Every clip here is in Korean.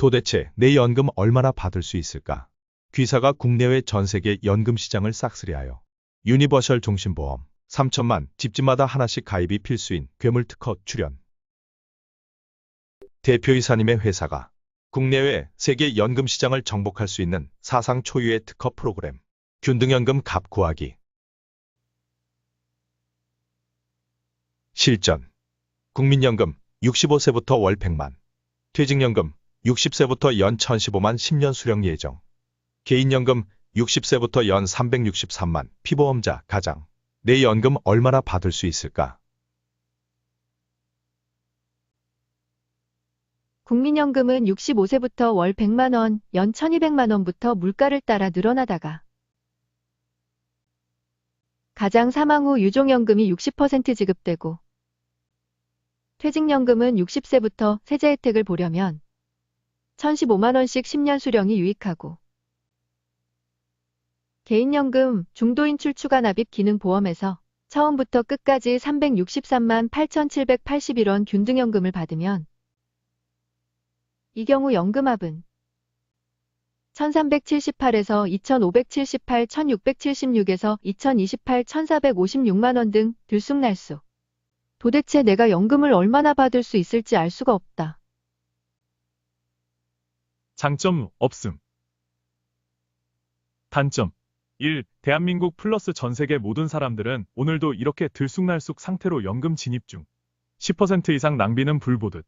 도대체 내 연금 얼마나 받을 수 있을까? 귀사가 국내외 전 세계 연금 시장을 싹쓸이하여 유니버셜 종신보험 3천만 집집마다 하나씩 가입이 필수인 괴물특허 출연. 대표이사님의 회사가 국내외 세계 연금 시장을 정복할 수 있는 사상 초유의 특허 프로그램 균등연금 값 구하기. 실전. 국민연금 65세부터 월 100만, 퇴직연금 60세부터 연 1015만 10년 수령 예정. 개인연금 60세부터 연 363만, 피보험자 가장. 내 연금 얼마나 받을 수 있을까? 국민연금은 65세부터 월 100만 원, 연 1200만 원부터 물가를 따라 늘어나다가 가장 사망 후 유종연금이 60% 지급되고, 퇴직연금은 60세부터 세제 혜택을 보려면 1015만 원씩 10년 수령이 유익하고, 개인연금 중도인출 추가납입 기능보험에서 처음부터 끝까지 363만 8,781원 균등연금을 받으면 이 경우 연금합은 1378에서 2578, 1676에서 2028, 1456만 원 등 들쑥날쑥. 도대체 내가 연금을 얼마나 받을 수 있을지 알 수가 없다. 장점 없음. 단점 1. 대한민국 플러스 전 세계 모든 사람들은 오늘도 이렇게 들쑥날쑥 상태로 연금 진입 중. 10% 이상 낭비는 불보듯.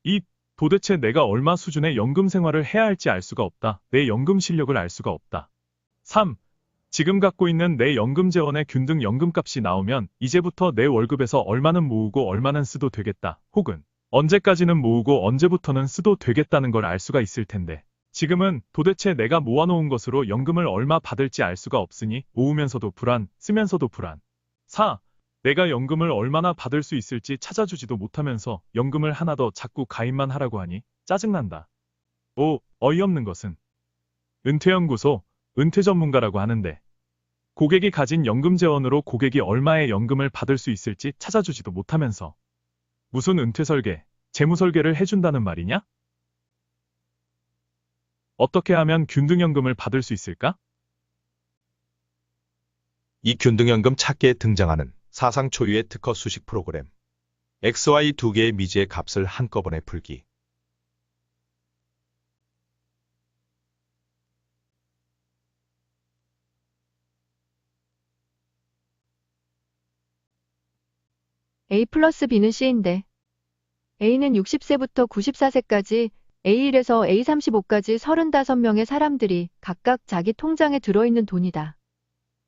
2. 도대체 내가 얼마 수준의 연금 생활을 해야 할지 알 수가 없다. 내 연금 실력을 알 수가 없다. 3. 지금 갖고 있는 내 연금 재원의 균등 연금값이 나오면 이제부터 내 월급에서 얼마는 모으고 얼마는 쓰도 되겠다. 혹은 언제까지는 모으고 언제부터는 쓰도 되겠다는 걸 알 수가 있을 텐데, 지금은 도대체 내가 모아놓은 것으로 연금을 얼마 받을지 알 수가 없으니 모으면서도 불안, 쓰면서도 불안. 4. 내가 연금을 얼마나 받을 수 있을지 찾아주지도 못하면서 연금을 하나 더 자꾸 가입만 하라고 하니 짜증난다. 5. 어이없는 것은 은퇴연구소, 은퇴전문가라고 하는데 고객이 가진 연금 재원으로 고객이 얼마의 연금을 받을 수 있을지 찾아주지도 못하면서 무슨 은퇴설계, 재무설계를 해준다는 말이냐? 어떻게 하면 균등연금을 받을 수 있을까? 이 균등연금 찾기에 등장하는 사상 초유의 특허 수식 프로그램. XY 두 개의 미지의 값을 한꺼번에 풀기. A 플러스 B는 C인데, A는 60세부터 94세까지, A1에서 A35까지 35명의 사람들이 각각 자기 통장에 들어있는 돈이다.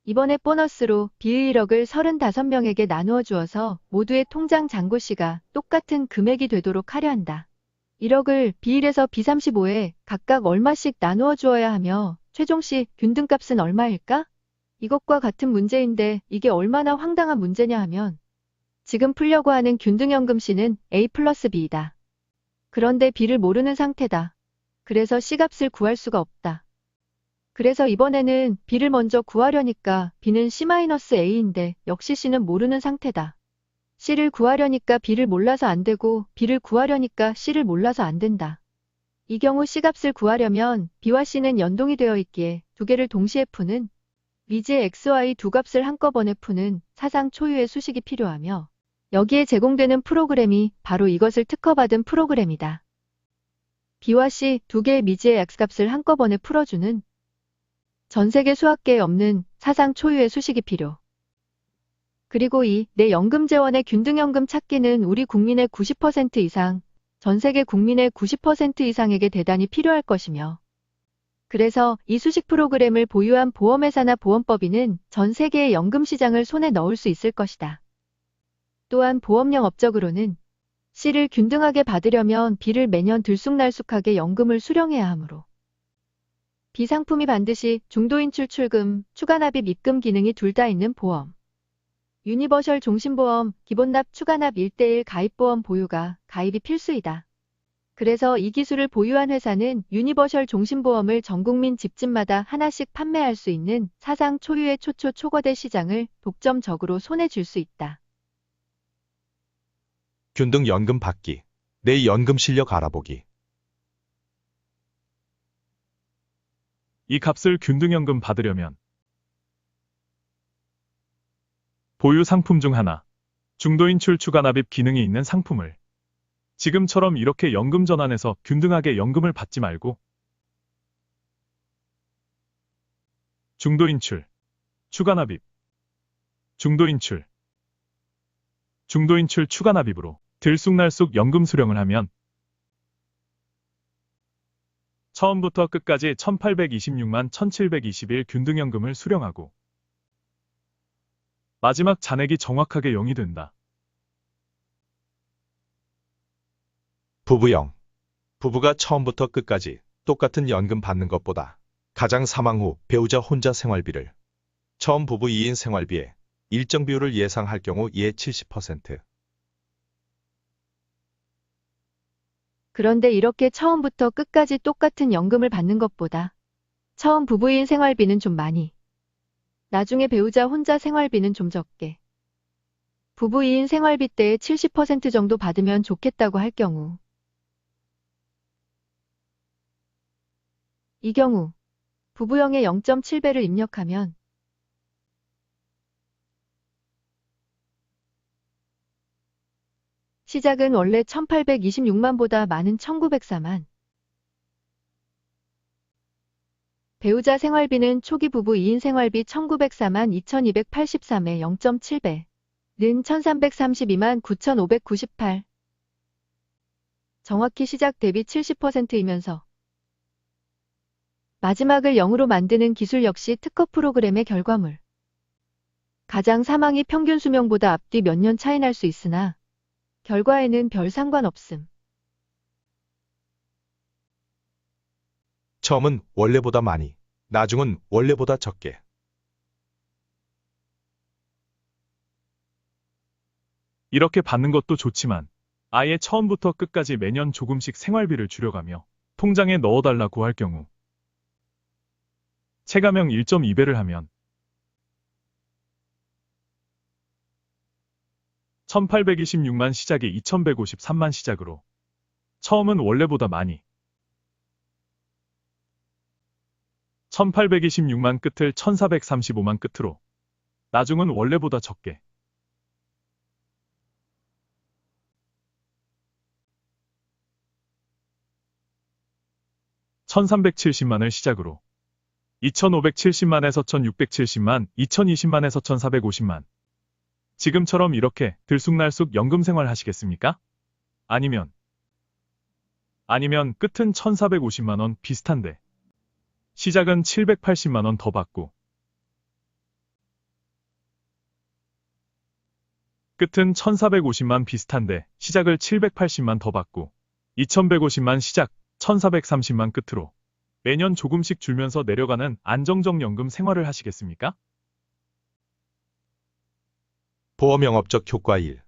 이번에 보너스로 B의 1억을 35명에게 나누어 주어서 모두의 통장 잔고시가 똑같은 금액이 되도록 하려 한다. 1억을 B1에서 B35에 각각 얼마씩 나누어 주어야 하며 최종시 균등값은 얼마일까? 이것과 같은 문제인데 이게 얼마나 황당한 문제냐 하면 지금 풀려고 하는 균등연금 C는 A 플러스 B이다. 그런데 B를 모르는 상태다. 그래서 C값을 구할 수가 없다. 그래서 이번에는 B를 먼저 구하려니까 B는 C-A인데 역시 C는 모르는 상태다. C를 구하려니까 B를 몰라서 안 되고 B를 구하려니까 C를 몰라서 안 된다. 이 경우 C값을 구하려면 B와 C는 연동이 되어 있기에 두 개를 동시에 푸는 미지의 XY 두 값을 한꺼번에 푸는 사상 초유의 수식이 필요하며, 여기에 제공되는 프로그램이 바로 이것을 특허받은 프로그램이다. B와 C 두 개의 미지의 X값을 한꺼번에 풀어주는 전 세계 수학계에 없는 사상 초유의 수식이 필요. 그리고 내 연금 재원의 균등연금 찾기는 우리 국민의 90% 이상, 전 세계 국민의 90% 이상에게 대단히 필요할 것이며, 그래서 이 수식 프로그램을 보유한 보험회사나 보험법인은 전 세계의 연금 시장을 손에 넣을 수 있을 것이다. 또한 보험령 업적으로는 C를 균등하게 받으려면 B를 매년 들쑥날쑥하게 연금을 수령해야 하므로 B 상품이 반드시 중도인출 출금, 추가납입 입금 기능이 둘 다 있는 보험. 유니버셜 종신보험, 기본납 추가납 1:1 가입보험 보유가 가입이 필수이다. 그래서 이 기술을 보유한 회사는 유니버셜 종신보험을 전국민 집집마다 하나씩 판매할 수 있는 사상 초유의 초거대 시장을 독점적으로 손에 쥘 수 있다. 균등연금 받기. 내 연금 실력 알아보기. 이 값을 균등연금 받으려면 보유 상품 중 하나, 중도인출 추가납입 기능이 있는 상품을 지금처럼 이렇게 연금 전환해서 균등하게 연금을 받지 말고 중도인출, 추가납입, 중도인출, 중도인출 추가납입으로 들쑥날쑥 연금 수령을 하면 처음부터 끝까지 1826만 1721 균등연금을 수령하고 마지막 잔액이 정확하게 0이 된다. 부부형. 부부가 처음부터 끝까지 똑같은 연금 받는 것보다 가장 사망 후 배우자 혼자 생활비를 처음 부부 2인 생활비에 일정 비율을 예상할 경우 이에 70%. 그런데 이렇게 처음부터 끝까지 똑같은 연금을 받는 것보다 처음 부부인 생활비는 좀 많이, 나중에 배우자 혼자 생활비는 좀 적게, 부부 2인 생활비 때의 70% 정도 받으면 좋겠다고 할 경우, 이 경우 부부형의 0.7배를 입력하면 시작은 원래 1826만보다 많은 1904만. 배우자 생활비는 초기 부부 2인 생활비 1904만 2283에 0.7배. 는 1332만 9598. 정확히 시작 대비 70%이면서 마지막을 0으로 만드는 기술 역시 특허 프로그램의 결과물. 가장 사망이 평균 수명보다 앞뒤 몇 년 차이 날 수 있으나 결과에는 별 상관없음. 처음은 원래보다 많이, 나중은 원래보다 적게. 이렇게 받는 것도 좋지만 아예 처음부터 끝까지 매년 조금씩 생활비를 줄여가며 통장에 넣어달라고 할 경우 체감형 1.2배를 하면 1826만 시작이 2153만 시작으로 처음은 원래보다 많이 1826만 끝을 1435만 끝으로 나중은 원래보다 적게 1370만을 시작으로 2570만에서 1670만, 2020만에서 1450만. 지금처럼 이렇게 들쑥날쑥 연금 생활 하시겠습니까? 아니면 끝은 1450만원 비슷한데 시작은 780만원 더 받고 끝은 1450만 비슷한데 시작을 780만 더 받고 2150만 시작 1430만 끝으로 매년 조금씩 줄면서 내려가는 안정적 연금 생활을 하시겠습니까? 보험 영업적 효과 1.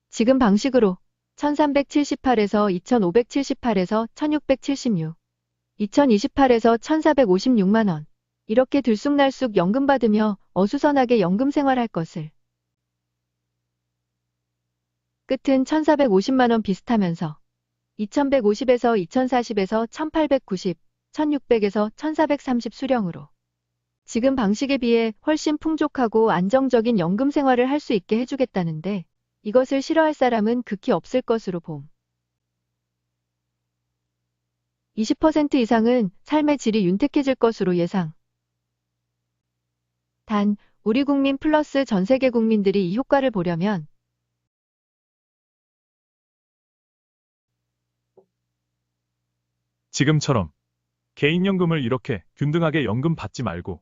지금 방식으로 1378에서 2578에서 1676, 2028에서 1456만원. 이렇게 들쑥날쑥 연금 받으며 어수선하게 연금 생활할 것을. 끝은 1450만원 비슷하면서 2150에서 2040에서 1890, 1600에서 1430 수령으로 지금 방식에 비해 훨씬 풍족하고 안정적인 연금 생활을 할 수 있게 해주겠다는데 이것을 싫어할 사람은 극히 없을 것으로 봄. 20% 이상은 삶의 질이 윤택해질 것으로 예상. 단, 우리 국민 플러스 전 세계 국민들이 이 효과를 보려면 지금처럼 개인연금을 이렇게 균등하게 연금 받지 말고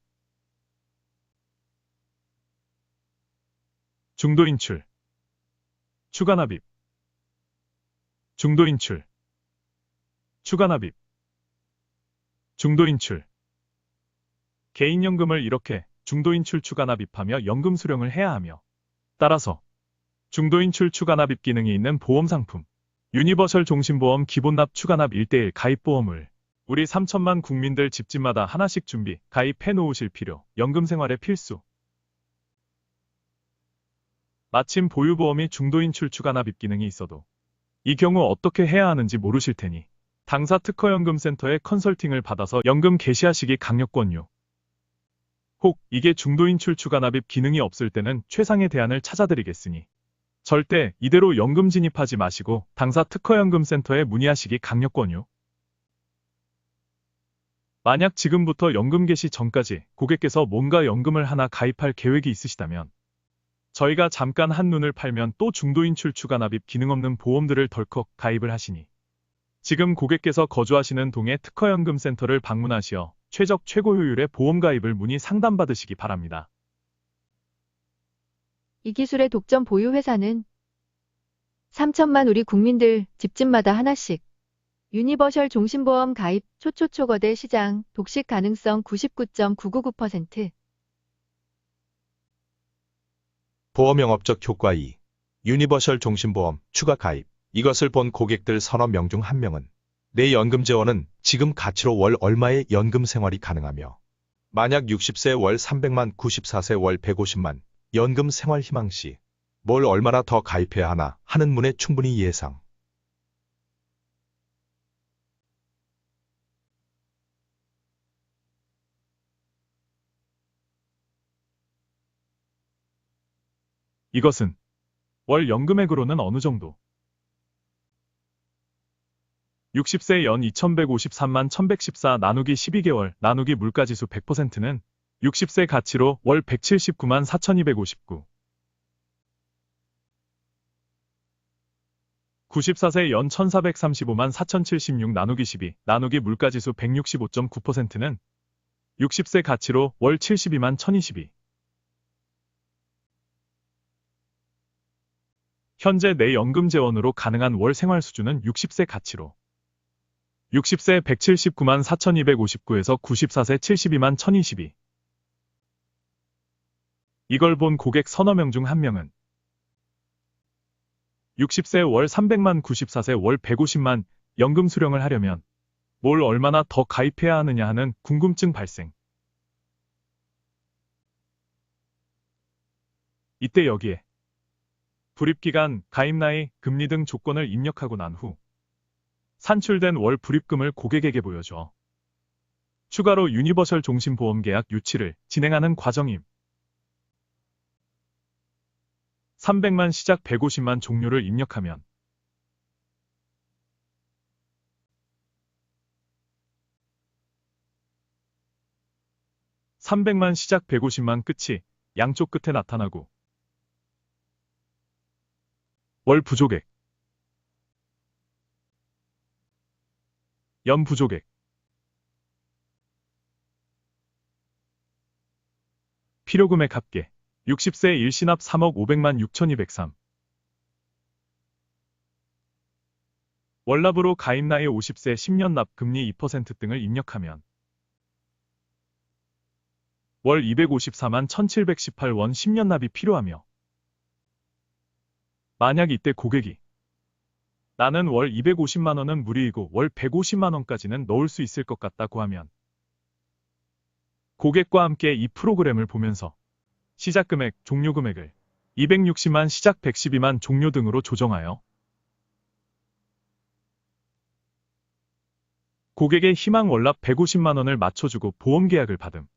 중도인출, 추가납입, 중도인출, 추가납입, 중도인출, 개인연금을 이렇게 중도인출 추가납입하며 연금 수령을 해야 하며 따라서 중도인출 추가납입 기능이 있는 보험상품 유니버설 종신보험 기본납 추가납 1:1 가입보험을 우리 3천만 국민들 집집마다 하나씩 준비, 가입해 놓으실 필요, 연금 생활의 필수. 마침 보유보험이 중도인 출추가납입 기능이 있어도 이 경우 어떻게 해야 하는지 모르실 테니 당사 특허연금센터에 컨설팅을 받아서 연금 개시하시기 강력권요. 혹 이게 중도인 출추가납입 기능이 없을 때는 최상의 대안을 찾아드리겠으니 절대 이대로 연금 진입하지 마시고 당사 특허연금센터에 문의하시기 강력권요. 만약 지금부터 연금 개시 전까지 고객께서 뭔가 연금을 하나 가입할 계획이 있으시다면 저희가 잠깐 한눈을 팔면 또 중도인 출추가납입 기능 없는 보험들을 덜컥 가입을 하시니 지금 고객께서 거주하시는 동의 특허연금센터를 방문하시어 최적 최고 효율의 보험 가입을 문의 상담받으시기 바랍니다. 이 기술의 독점 보유 회사는 3천만 우리 국민들 집집마다 하나씩. 유니버셜 종신보험 가입 초초초거대 시장 독식 가능성 99.999%. 보험 영업적 효과 2. 유니버셜 종신보험 추가 가입. 이것을 본 고객들 서너 명 중 한 명은 내 연금 재원은 지금 가치로 월 얼마의 연금 생활이 가능하며 만약 60세 월 300만 94세 월 150만 연금 생활 희망 시 뭘 얼마나 더 가입해야 하나 하는 문에 충분히 예상. 이것은 월 연금액으로는 어느 정도? 60세 연 2153만 1114 나누기 12개월 나누기 물가지수 100%는 60세 가치로 월 179만 4259. 94세 연 1435만 4076 나누기 12 나누기 물가지수 165.9%는 60세 가치로 월 72만 1022. 현재 내 연금 재원으로 가능한 월 생활 수준은 60세 가치로 60세 179만 4259에서 94세 72만 1022. 이걸 본 고객 서너 명 중 한 명은 60세 월 300만 94세 월 150만 연금 수령을 하려면 뭘 얼마나 더 가입해야 하느냐 하는 궁금증 발생. 이때 여기에 불입기간, 가입 나이, 금리 등 조건을 입력하고 난 후 산출된 월 불입금을 고객에게 보여줘 추가로 유니버셜 종신보험 계약 유치를 진행하는 과정임. 300만 시작 150만 종료를 입력하면 (300만) 시작 150만 끝이 양쪽 끝에 나타나고 월 부족액, 연 부족액, 필요금액 합계 60세 일시납 3억 500만 6203. 월납으로 가입 나이 50세 10년 납 금리 2% 등을 입력하면 월 254만 1718원 10년 납이 필요하며 만약 이때 고객이 나는 월 250만 원은 무리이고 월 150만 원까지는 넣을 수 있을 것 같다고 하면 고객과 함께 이 프로그램을 보면서 시작 금액, 종료 금액을 260만 시작 112만 종료 등으로 조정하여 고객의 희망 월납 150만 원을 맞춰주고 보험 계약을 받음.